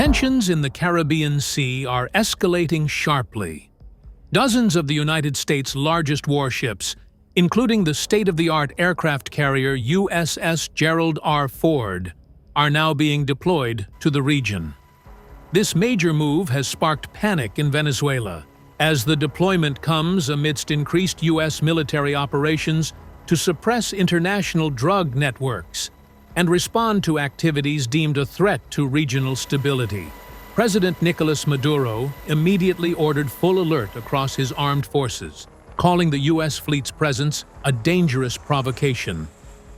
Tensions in the Caribbean Sea are escalating sharply. Dozens of the United States' largest warships, including the state-of-the-art aircraft carrier USS Gerald R. Ford, are now being deployed to the region. This major move has sparked panic in Venezuela, as the deployment comes amidst increased U.S. military operations to suppress international drug networks and respond to activities deemed a threat to regional stability. President Nicolás Maduro immediately ordered full alert across his armed forces, calling the U.S. fleet's presence a dangerous provocation.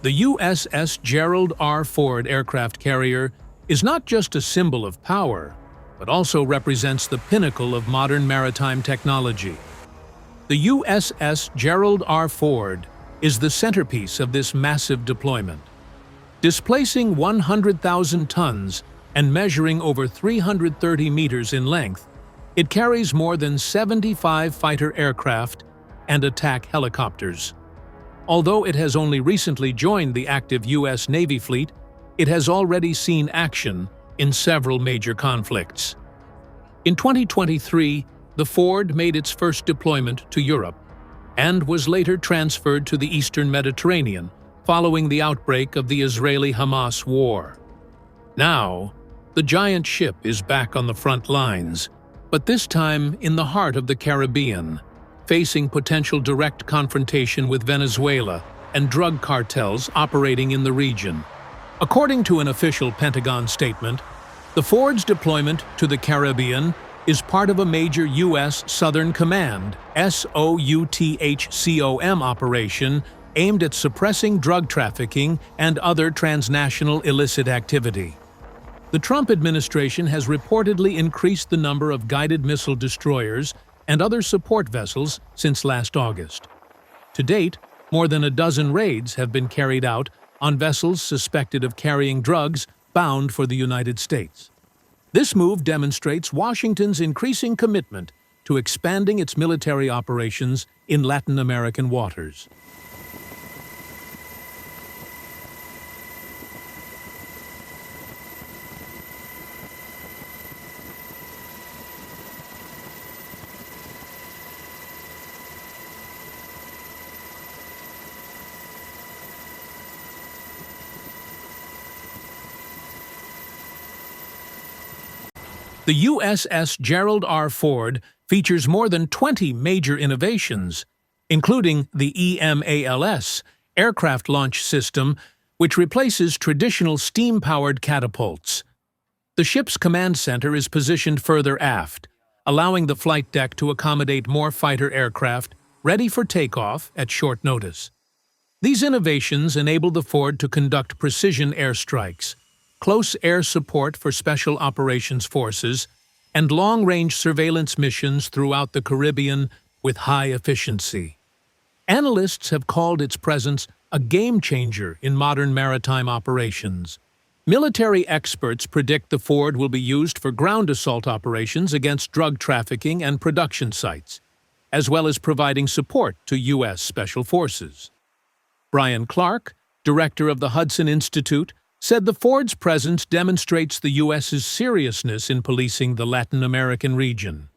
The USS Gerald R. Ford aircraft carrier is not just a symbol of power, but also represents the pinnacle of modern maritime technology. The USS Gerald R. Ford is the centerpiece of this massive deployment. Displacing 100,000 tons and measuring over 330 meters in length, it carries more than 75 fighter aircraft and attack helicopters. Although it has only recently joined the active U.S. Navy fleet, it has already seen action in several major conflicts. In 2023, the Ford made its first deployment to Europe and was later transferred to the Eastern Mediterranean following the outbreak of the Israeli-Hamas war. Now, the giant ship is back on the front lines, but this time in the heart of the Caribbean, facing potential direct confrontation with Venezuela and drug cartels operating in the region. According to an official Pentagon statement, the Ford's deployment to the Caribbean is part of a major U.S. Southern Command SOUTHCOM operation aimed at suppressing drug trafficking and other transnational illicit activity. The Trump administration has reportedly increased the number of guided missile destroyers and other support vessels since last August. To date, more than a dozen raids have been carried out on vessels suspected of carrying drugs bound for the United States. This move demonstrates Washington's increasing commitment to expanding its military operations in Latin American waters. The USS Gerald R. Ford features more than 20 major innovations, including the EMALS aircraft launch system, which replaces traditional steam-powered catapults. The ship's command center is positioned further aft, allowing the flight deck to accommodate more fighter aircraft ready for takeoff at short notice. These innovations enable the Ford to conduct precision airstrikes, close air support for special operations forces, and long-range surveillance missions throughout the Caribbean with high efficiency. Analysts have called its presence a game-changer in modern maritime operations. Military experts predict the Ford will be used for ground assault operations against drug trafficking and production sites, as well as providing support to U.S. Special Forces. Brian Clark, director of the Hudson Institute, said the Ford's presence demonstrates the U.S.'s seriousness in policing the Latin American region.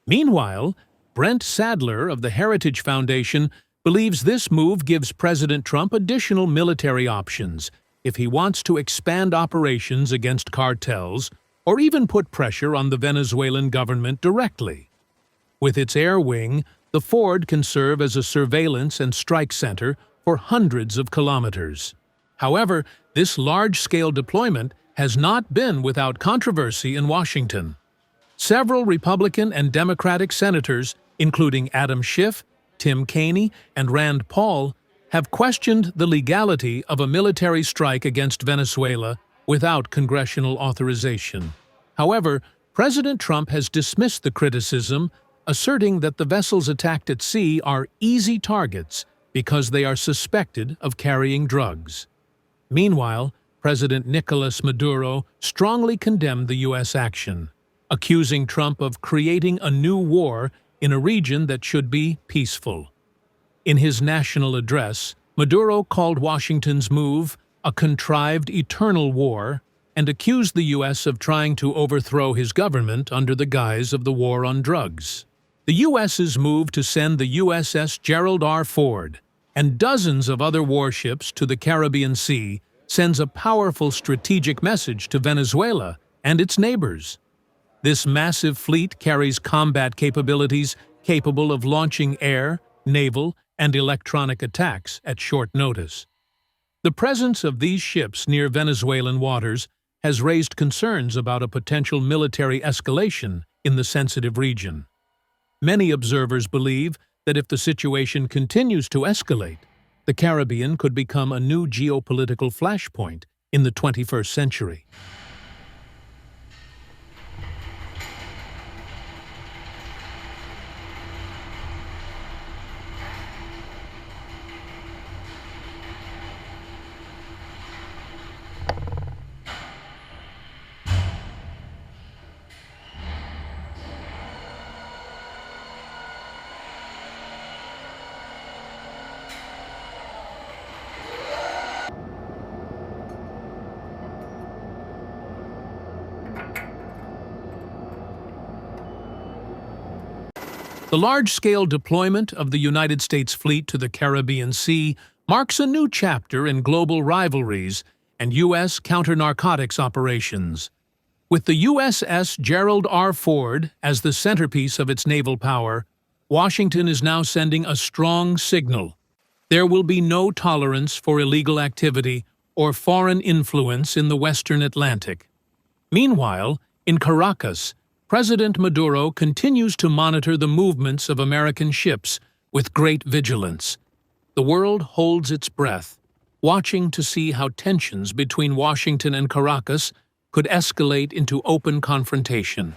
Meanwhile, Brent Sadler of the Heritage Foundation believes this move gives President Trump additional military options if he wants to expand operations against cartels or even put pressure on the Venezuelan government directly. With its air wing, the Ford can serve as a surveillance and strike center for hundreds of kilometers. However, this large-scale deployment has not been without controversy in Washington. Several Republican and Democratic senators, including Adam Schiff, Tim Kaine, and Rand Paul, have questioned the legality of a military strike against Venezuela without congressional authorization. However, President Trump has dismissed the criticism, asserting that the vessels attacked at sea are easy targets because they are suspected of carrying drugs. Meanwhile, President Nicolás Maduro strongly condemned the U.S. action, accusing Trump of creating a new war in a region that should be peaceful. In his national address, Maduro called Washington's move a contrived eternal war and accused the U.S. of trying to overthrow his government under the guise of the war on drugs. The U.S.'s move to send the USS Gerald R. Ford and dozens of other warships to the Caribbean Sea sends a powerful strategic message to Venezuela and its neighbors. This massive fleet carries combat capabilities capable of launching air, naval, and electronic attacks at short notice. The presence of these ships near Venezuelan waters has raised concerns about a potential military escalation in the sensitive region. Many observers believe that if the situation continues to escalate, the Caribbean could become a new geopolitical flashpoint in the 21st century. The large-scale deployment of the United States fleet to the Caribbean Sea marks a new chapter in global rivalries and U.S. counter-narcotics operations. With the USS Gerald R. Ford as the centerpiece of its naval power, Washington is now sending a strong signal. There will be no tolerance for illegal activity or foreign influence in the Western Atlantic. Meanwhile, in Caracas, President Maduro continues to monitor the movements of American ships with great vigilance. The world holds its breath, watching to see how tensions between Washington and Caracas could escalate into open confrontation.